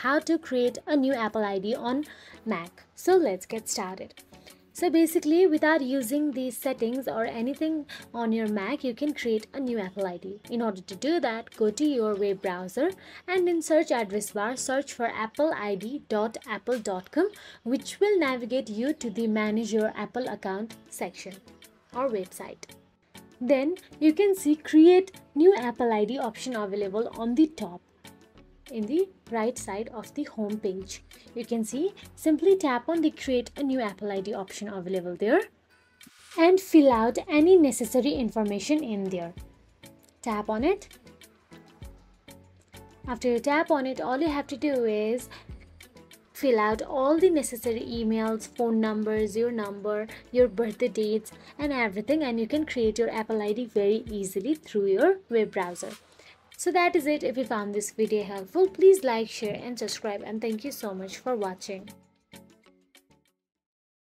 how to create a new Apple ID on Mac. So let's get started. So basically, without using these settings or anything on your Mac, you can create a new Apple ID. In order to do that, go to your web browser and in search address bar, search for appleid.apple.com, which will navigate you to the Manage Your Apple Account section or website. Then you can see Create New Apple ID option available on the top in the right side of the home page. You can see, simply tap on the Create a New Apple ID option available there and fill out any necessary information in there. Tap on it. After you tap on it, all you have to do is fill out all the necessary emails, phone numbers, your number, your birthday dates and everything, and you can create your Apple ID very easily through your web browser. So that is it. If you found this video helpful, please like, share and subscribe, and thank you so much for watching.